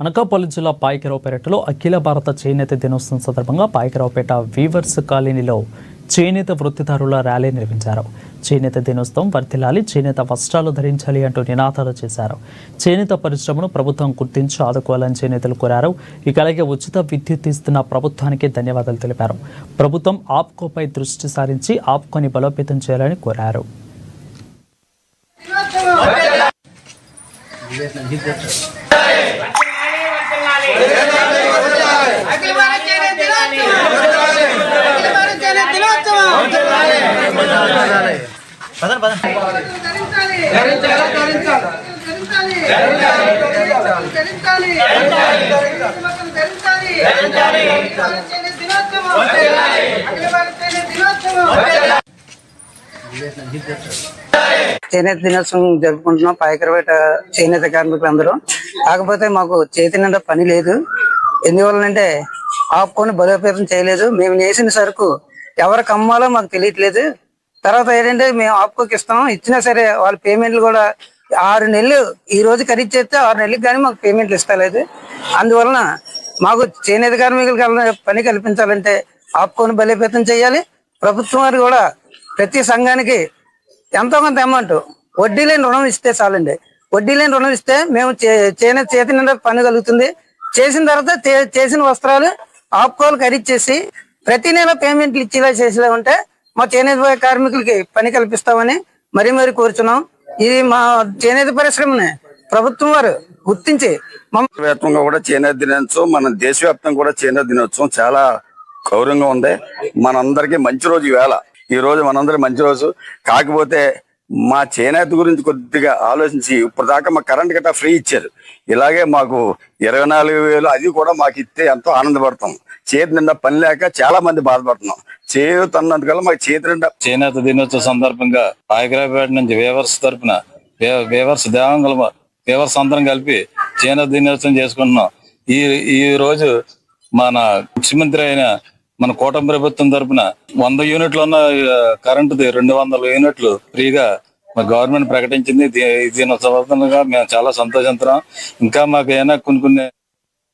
అనకాపల్లి జిల్లా పాయకరావుపేటలో అఖిల భారత చేనేత దినోత్సవం సందర్భంగా పాయకరావుపేట వీవర్స్ కాలనీలో చేనేత వృత్తిదారుల ర్యాలీ నిర్వహించారు. చేనేత దినోత్సవం వర్ధిల్లాలి, చేనేత వస్త్రాలు ధరించాలి అంటూ నినాదాలు చేశారు. చేనేత పరిశ్రమను ప్రభుత్వం గుర్తించి ఆదుకోవాలని చేనేతలు కోరారు. ఇక అలాగే ఉచిత విద్యుత్ ఇస్తున్న ప్రభుత్వానికి ధన్యవాదాలు తెలిపారు. ప్రభుత్వం ఆప్కోపై దృష్టి సారించి ఆప్కోని బలోపేతం చేయాలని కోరారు. చేనేత దినోత్సవం జరుపుకుంటున్నాం పాయకరావుపేట చేనేత కార్మికులందరూ. కాకపోతే మాకు చేతి నిండా పని లేదు. ఎందువల్లంటే ఆపుకొని బలోపేతం చేయలేదు. మేము నేసిన సరుకు ఎవరికి అమ్మాలో మాకు తెలియట్లేదు. తర్వాత ఏంటంటే మేము ఆపుకోకి ఇస్తాం, ఇచ్చినా సరే వాళ్ళ పేమెంట్లు కూడా 6 నెలలు ఈ రోజు ఖరీదు చేస్తే 6 నెలలకు కానీ మాకు పేమెంట్లు ఇస్తలేదు. అందువలన మాకు చేనేత కార్మికులకు పని కల్పించాలంటే ఆపుకొని బలోపేతం చేయాలి. ప్రభుత్వం వారు కూడా ప్రతి సంఘానికి ఎంతో కొంత అమౌంట్ వడ్డీ లేని రుణం ఇస్తే చాలండి. వడ్డీ లేని రుణం ఇస్తే మేము చేనేత చేతి నిండా పని కలుగుతుంది. చేసిన తర్వాత చేసిన వస్త్రాలు ఆపుకోలు ఖరీదు చేసి ప్రతి నెల పేమెంట్లు ఇచ్చేలా చేసేలా ఉంటే మా చేనేత కార్మికులకి పని కల్పిస్తామని మరీ మరీ కోరుచున్నాం. ఇది మా చేనేత పరిశ్రమని ప్రభుత్వం వారు గుర్తించి వ్యాప్తంగా కూడా చేనేత దినోత్సవం, మన దేశవ్యాప్తంగా కూడా చేనేత దినోత్సవం చాలా గౌరవంగా ఉంది. మనందరికీ మంచి రోజు ఈవేళ. ఈ రోజు మనందరికి మంచి రోజు. కాకపోతే మా చేనేత గురించి కొద్దిగా ఆలోచించి ఇప్పుడు దాకా మా కరెంట్ గట్టా ఫ్రీ ఇచ్చారు. ఇలాగే మాకు 24,000 అది కూడా మాకు ఇస్తే ఎంతో ఆనందపడతాం. చేతి నిండా పని లేక చాలా మంది బాధపడుతున్నాం. చేతున్నందుకల్లా మాకు చేతి నిండా. చేనేత దినోత్సవం సందర్భంగా పాయకరావుపేట నుంచి వేవర్స్ తరఫున వేవర్స్ అందరం కలిపి చేనేత దినోత్సవం చేసుకుంటున్నాం. ఈ రోజు మన ముఖ్యమంత్రి అయిన మన కూటమి ప్రభుత్వం తరఫున 100 యూనిట్లు ఉన్న కరెంటుది 200 యూనిట్లు ఫ్రీగా గవర్నమెంట్ ప్రకటించింది. దినోత్సవంగా మేము చాలా సంతోషిస్తున్నాం. ఇంకా మాకు ఏమైనా కొన్ని